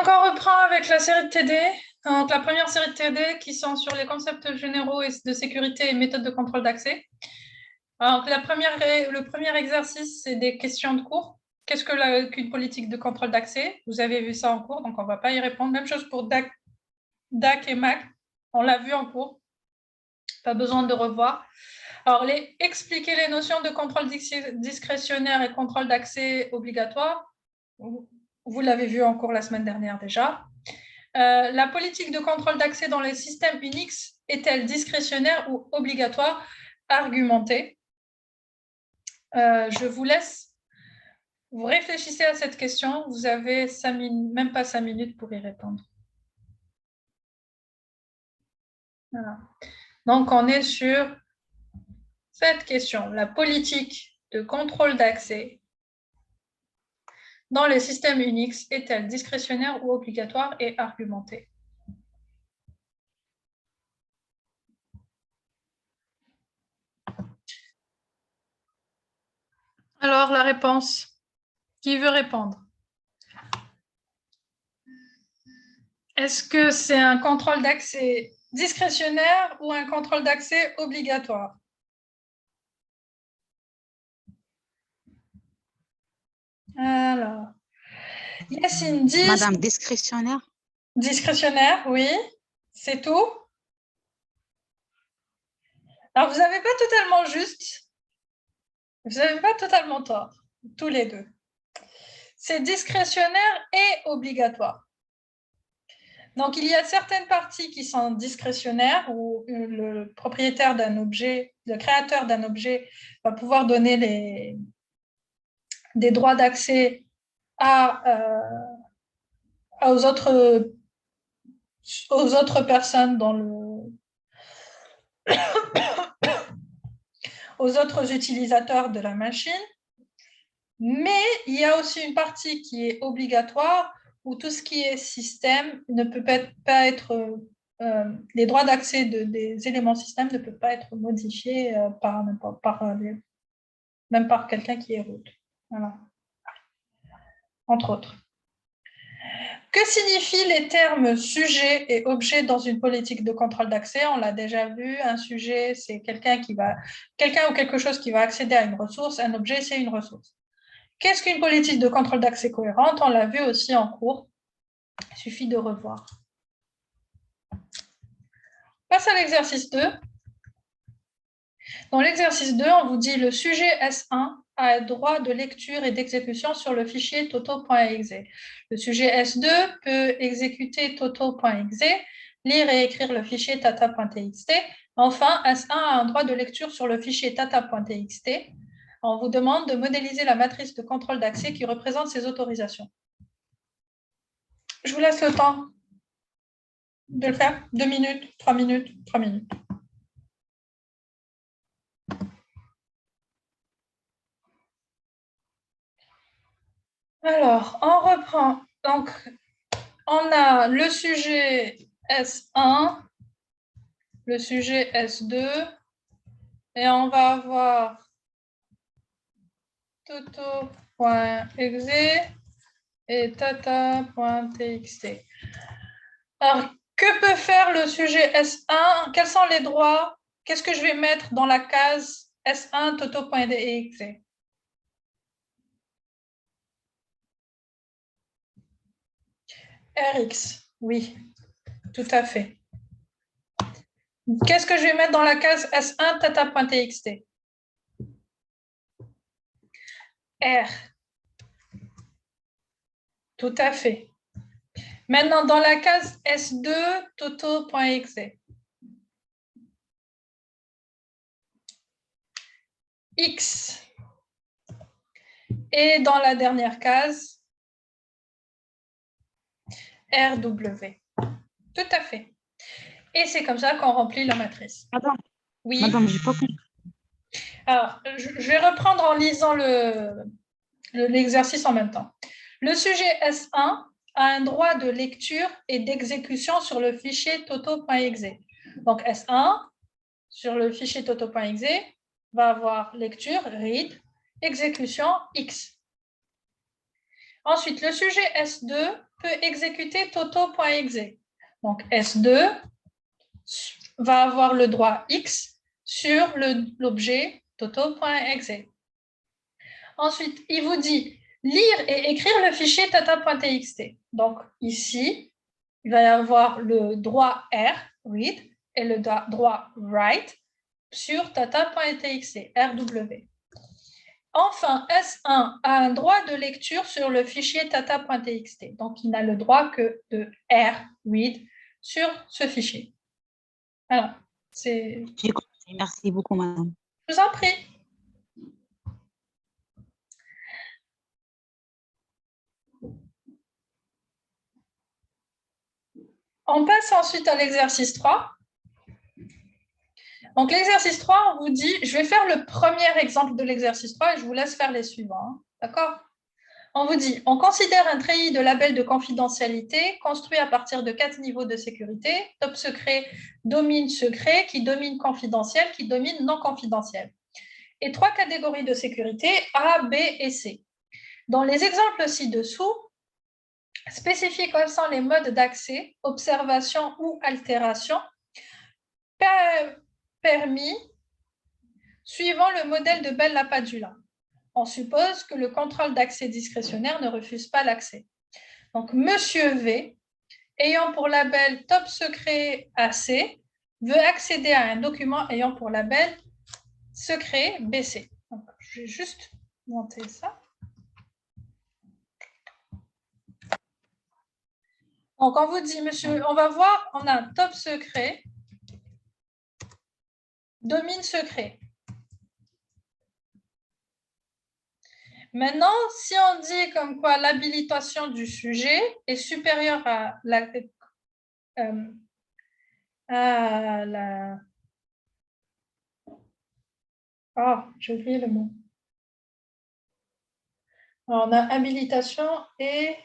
Donc, on reprend avec la série de TD. Donc, la première série de TD qui sont sur les concepts généraux de sécurité et méthodes de contrôle d'accès. Alors, le premier exercice, c'est des questions de cours. Qu'est-ce qu'une politique de contrôle d'accès? Vous avez vu ça en cours, donc on ne va pas y répondre. Même chose pour DAC et MAC. On l'a vu en cours. Pas besoin de revoir. Alors, expliquer les notions de contrôle discrétionnaire et contrôle d'accès obligatoire. Vous l'avez vu en cours la semaine dernière déjà. La politique de contrôle d'accès dans les systèmes Unix est-elle discrétionnaire ou obligatoire? Argumentez. Je vous laisse. Vous réfléchissez à cette question. Vous avez même pas 5 minutes pour y répondre. Voilà. Donc, on est sur cette question. La politique de contrôle d'accès dans les systèmes Unix est-elle discrétionnaire ou obligatoire et argumentée? Alors, la réponse. Qui veut répondre? Est-ce que c'est un contrôle d'accès discrétionnaire ou un contrôle d'accès obligatoire? Alors, Yacine dit... Madame, discrétionnaire. Discrétionnaire, oui. C'est tout. Alors, vous n'avez pas totalement juste. Vous n'avez pas totalement tort. Tous les deux. C'est discrétionnaire et obligatoire. Donc, il y a certaines parties qui sont discrétionnaires où le propriétaire d'un objet, le créateur d'un objet va pouvoir donner des droits d'accès aux autres personnes aux autres utilisateurs de la machine. Mais il y a aussi une partie qui est obligatoire où tout ce qui est système ne peut pas être les droits d'accès des éléments système ne peuvent pas être modifiés même par quelqu'un qui est root. Voilà. Entre autres. Que signifient les termes sujet et objet dans une politique de contrôle d'accès? On l'a déjà vu, un sujet, c'est quelqu'un ou quelque chose qui va accéder à une ressource, un objet, c'est une ressource. Qu'est-ce qu'une politique de contrôle d'accès cohérente? On l'a vu aussi en cours, il suffit de revoir. Passe à l'exercice 2. Dans l'exercice 2, on vous dit le sujet S1 a droit de lecture et d'exécution sur le fichier toto.exe. Le sujet S2 peut exécuter toto.exe, lire et écrire le fichier tata.txt. Enfin, S1 a un droit de lecture sur le fichier tata.txt. On vous demande de modéliser la matrice de contrôle d'accès qui représente ces autorisations. Je vous laisse le temps de le faire. 2 minutes, 3 minutes, 3 minutes. Alors, on reprend. Donc, on a le sujet S1, le sujet S2, et on va avoir toto.exe et tata.txt. Alors, que peut faire le sujet S1? Quels sont les droits? Qu'est-ce que je vais mettre dans la case S1 toto.exe? Rx, oui, tout à fait. Qu'est-ce que je vais mettre dans la case S1 tata.txt? R. Tout à fait. Maintenant, dans la case S2, toto.exe. X. Et dans la dernière case, RW. Tout à fait. Et c'est comme ça qu'on remplit la matrice. Madame, oui. Madame, j'ai pas compris. Alors, je vais reprendre en lisant l'exercice en même temps. Le sujet S1 a un droit de lecture et d'exécution sur le fichier toto.exe. Donc, S1, sur le fichier toto.exe, va avoir lecture, read, exécution, X. Ensuite, le sujet S2 peut exécuter toto.exe. Donc, S2 va avoir le droit X sur l'objet toto.exe. Ensuite, il vous dit lire et écrire le fichier tata.txt. Donc, ici, il va y avoir le droit R, read, et le droit write sur tata.txt, RW. Enfin, S1 a un droit de lecture sur le fichier tata.txt. Donc, il n'a le droit que de R, read, sur ce fichier. Alors, c'est... J'ai compris. Merci beaucoup, madame. Je vous en prie. On passe ensuite à l'exercice 3. Donc, l'exercice 3, on vous dit, je vais faire le premier exemple de l'exercice 3 et je vous laisse faire les suivants. D'accord ? On vous dit, on considère un treillis de label de confidentialité construit à partir de 4 niveaux de sécurité, top secret, domine secret, qui domine confidentiel, qui domine non confidentiel. Et 3 catégories de sécurité, A, B et C. Dans les exemples ci-dessous, spécifiez quels sont les modes d'accès, observation ou altération permis suivant le modèle de Bell-LaPadula. On suppose que le contrôle d'accès discrétionnaire ne refuse pas l'accès. Donc, Monsieur V, ayant pour label top secret AC, veut accéder à un document ayant pour label secret BC. Donc, je vais juste monter ça. Donc, on vous dit, monsieur, on va voir, on a top secret, domine secret. Maintenant, si on dit comme quoi l'habilitation du sujet est supérieure à la oh, j'ai oublié le mot. Alors, on a habilitation et...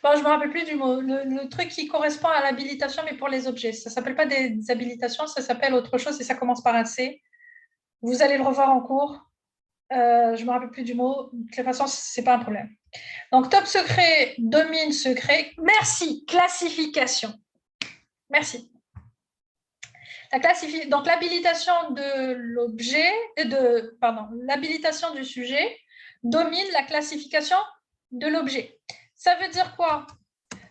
Bon, je ne me rappelle plus du mot. Le truc qui correspond à l'habilitation, mais pour les objets. Ça ne s'appelle pas des habilitations, ça s'appelle autre chose et ça commence par un C. Vous allez le revoir en cours. Je ne me rappelle plus du mot. De toute façon, ce n'est pas un problème. Donc, top secret, domine secret. Merci. Classification. Merci. Donc, l'habilitation de l'objet, l'habilitation du sujet domine la classification de l'objet. Ça veut dire quoi?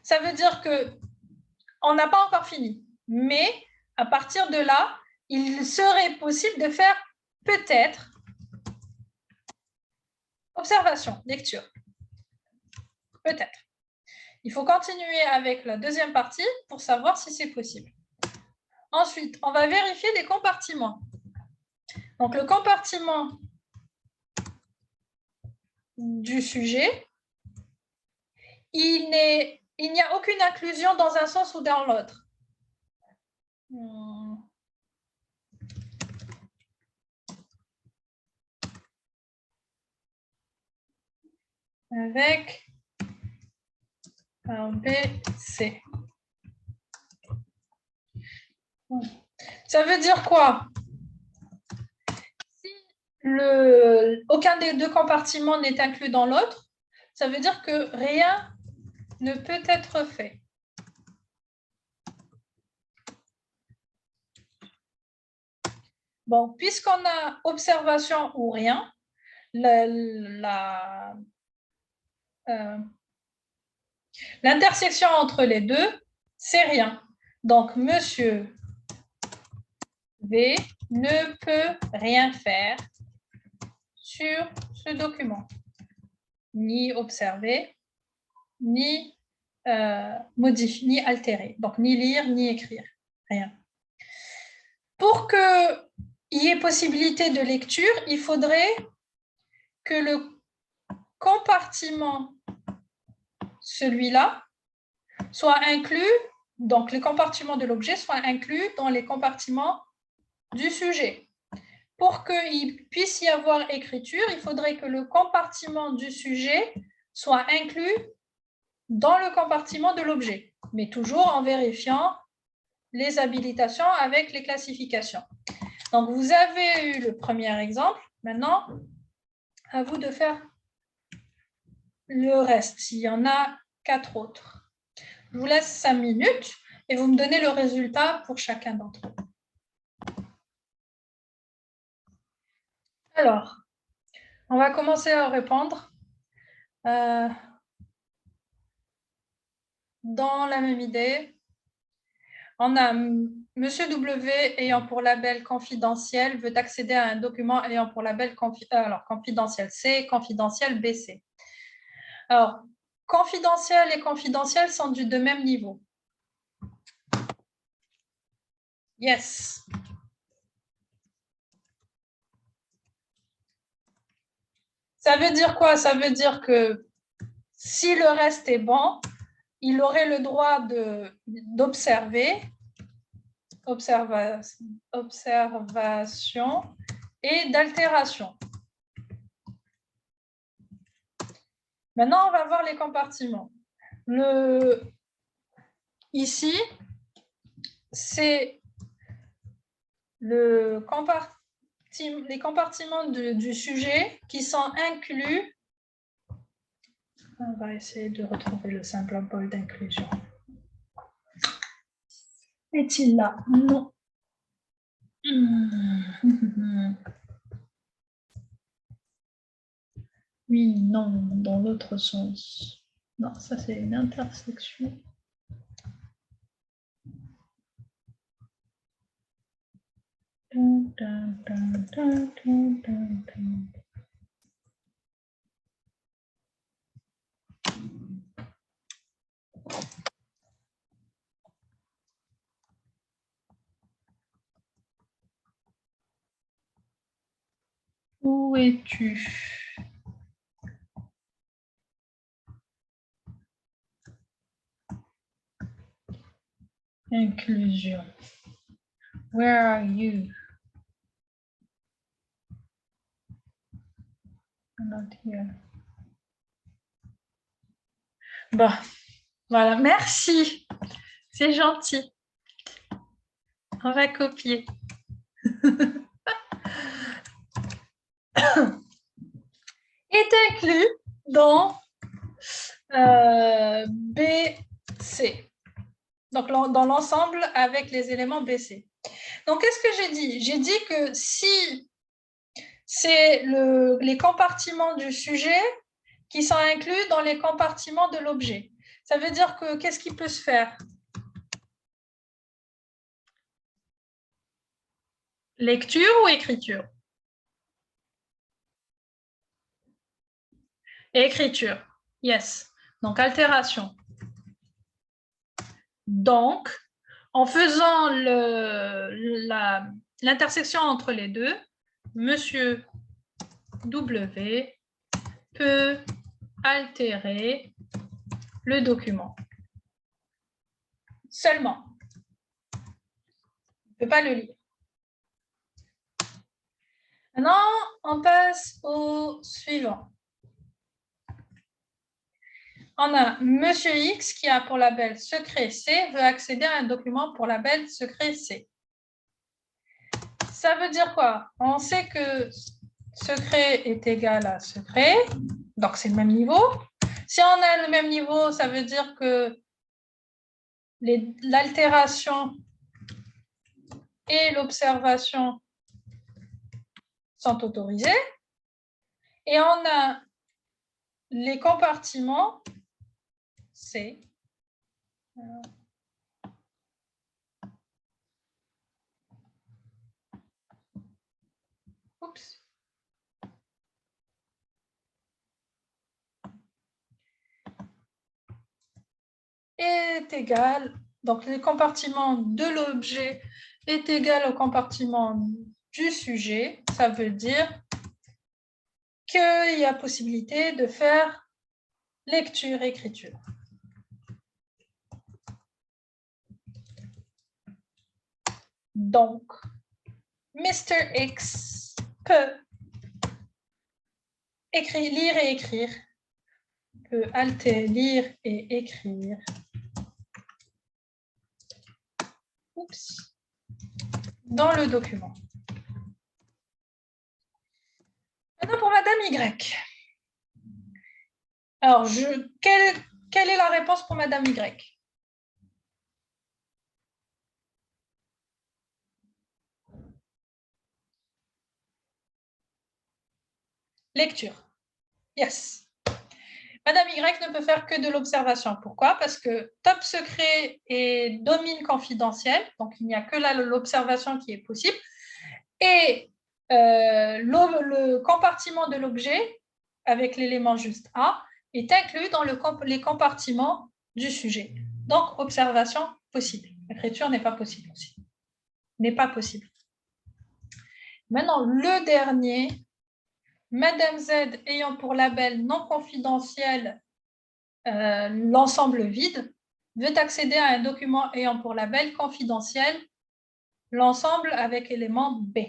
Ça veut dire qu'on n'a pas encore fini. Mais à partir de là, il serait possible de faire peut-être observation, lecture. Peut-être. Il faut continuer avec la deuxième partie pour savoir si c'est possible. Ensuite, on va vérifier les compartiments. Donc, le compartiment du sujet, il n'y a aucune inclusion dans un sens ou dans l'autre. Avec un B, C. Ça veut dire quoi? Si aucun des deux compartiments n'est inclus dans l'autre, ça veut dire que rien ne peut être fait. Bon, puisqu'on a observation ou rien, l'intersection entre les deux, c'est rien. Donc, monsieur V ne peut rien faire sur ce document, ni observer, ni modifier, ni altérer. Donc, ni lire, ni écrire, rien. Pour qu'il y ait possibilité de lecture, il faudrait que le compartiment, celui-là, soit inclus, donc les compartiments de l'objet soient inclus dans les compartiments du sujet. Pour qu'il puisse y avoir écriture, il faudrait que le compartiment du sujet soit inclus dans le compartiment de l'objet, mais toujours en vérifiant les habilitations avec les classifications. Donc, vous avez eu le premier exemple. Maintenant, à vous de faire le reste. Il y en a 4 autres. Je vous laisse 5 minutes et vous me donnez le résultat pour chacun d'entre eux. Alors, on va commencer à répondre dans la même idée. On a Monsieur W ayant pour label confidentiel veut accéder à un document ayant pour label confidentiel C, confidentiel BC. Alors, confidentiel et confidentiel sont de même niveau. Yes. Ça veut dire quoi? Ça veut dire que si le reste est bon, il aurait le droit d'observer, observation et d'altération. Maintenant, on va voir les compartiments. Ici, c'est les compartiments du sujet qui sont inclus. On va essayer de retrouver le simple symbole d'inclusion. Est-il là? Non. Oui, non, dans l'autre sens. Non, ça c'est une intersection. Où es-tu? Inclusion. Where are you? Not here. Bon, voilà, merci. C'est gentil. On va copier. Est inclus dans BC. Donc, dans l'ensemble avec les éléments BC. Donc, qu'est-ce que j'ai dit? J'ai dit que si c'est les compartiments du sujet qui sont inclus dans les compartiments de l'objet, ça veut dire que qu'est-ce qui peut se faire? Lecture ou écriture? Écriture. Yes. Donc, altération. Donc, en faisant l'intersection entre les deux, Monsieur W peut altérer le document. Seulement. Il ne peut pas le lire. Maintenant, on passe au suivant. On a Monsieur X qui a pour label secret C, veut accéder à un document pour label secret C. Ça veut dire quoi? On sait que secret est égal à secret, donc c'est le même niveau. Si on a le même niveau, ça veut dire que l'altération et l'observation sont autorisées. Et on a les compartiments C. Oups. Est égal, donc le compartiment de l'objet est égal au compartiment du sujet. Ça veut dire qu'il y a possibilité de faire lecture-écriture. Donc, Mr. X peut lire et écrire, peut lire et écrire. Oups. Dans le document. Maintenant pour Madame Y. Alors, quelle est la réponse pour Madame Y? Lecture. Yes. Madame Y ne peut faire que de l'observation. Pourquoi? Parce que top secret et domine confidentiel, donc il n'y a que là l'observation qui est possible, et le compartiment de l'objet, avec l'élément juste A, est inclus dans les compartiments du sujet. Donc, observation possible. L'écriture n'est pas possible aussi. N'est pas possible. Maintenant, le dernier, Madame Z ayant pour label non confidentiel l'ensemble vide, veut accéder à un document ayant pour label confidentiel l'ensemble avec élément B.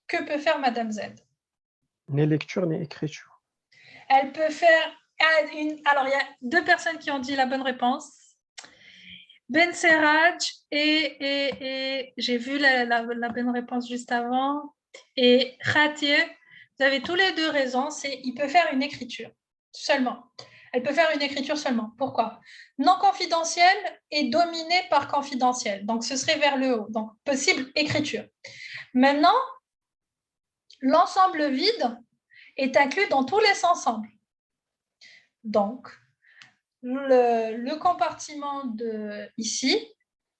Que peut faire Madame Z? Ni lecture, ni écriture. Elle peut faire alors, il y a deux personnes qui ont dit la bonne réponse. Ben Serraj et j'ai vu la bonne réponse juste avant. Et Khatir, vous avez tous les deux raison, il peut faire une écriture seulement. Elle peut faire une écriture seulement. Pourquoi? Non confidentiel et dominé par confidentiel. Donc, ce serait vers le haut. Donc, possible écriture. Maintenant, l'ensemble vide est inclus dans tous les ensembles. Donc, le compartiment ici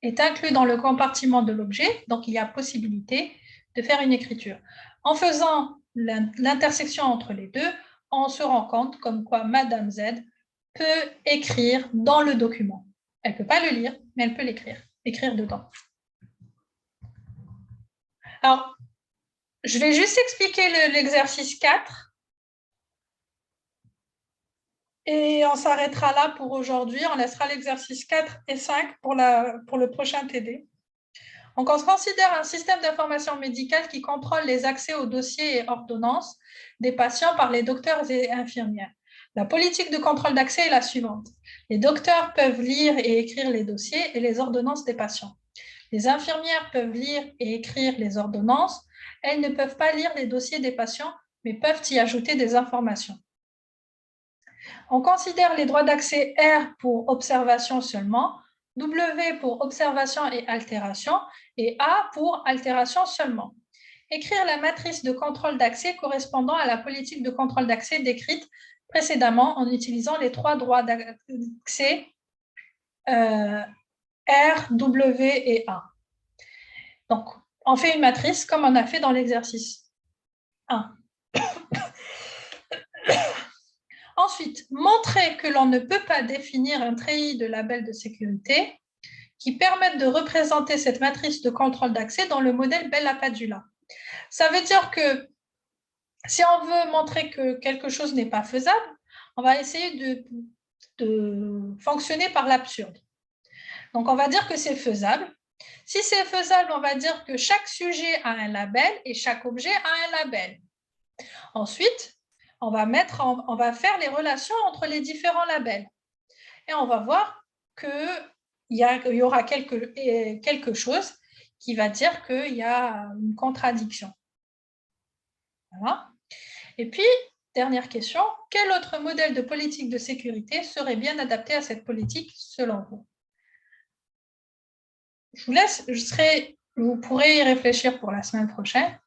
est inclus dans le compartiment de l'objet, donc il y a possibilité de faire une écriture. En faisant l'intersection entre les deux, on se rend compte comme quoi Madame Z peut écrire dans le document. Elle ne peut pas le lire, mais elle peut écrire dedans. Alors, je vais juste expliquer l'exercice 4. Et on s'arrêtera là pour aujourd'hui. On laissera l'exercice 4 et 5 pour le prochain TD. Donc, on considère un système d'information médicale qui contrôle les accès aux dossiers et ordonnances des patients par les docteurs et infirmières. La politique de contrôle d'accès est la suivante. Les docteurs peuvent lire et écrire les dossiers et les ordonnances des patients. Les infirmières peuvent lire et écrire les ordonnances. Elles ne peuvent pas lire les dossiers des patients, mais peuvent y ajouter des informations. On considère les droits d'accès R pour observation seulement, W pour observation et altération, et A pour altération seulement. Écrire la matrice de contrôle d'accès correspondant à la politique de contrôle d'accès décrite précédemment en utilisant les trois droits d'accès R, W et A. Donc, on fait une matrice comme on a fait dans l'exercice 1. Ensuite, montrer que l'on ne peut pas définir un treillis de labels de sécurité qui permettent de représenter cette matrice de contrôle d'accès dans le modèle Bella-Padula. Ça veut dire que si on veut montrer que quelque chose n'est pas faisable, on va essayer de fonctionner par l'absurde. Donc, on va dire que c'est faisable. Si c'est faisable, on va dire que chaque sujet a un label et chaque objet a un label. Ensuite, on va faire les relations entre les différents labels. Et on va voir qu'il y aura quelque chose qui va dire qu'il y a une contradiction. Voilà. Et puis, dernière question, quel autre modèle de politique de sécurité serait bien adapté à cette politique selon vous? Je vous laisse, vous pourrez y réfléchir pour la semaine prochaine.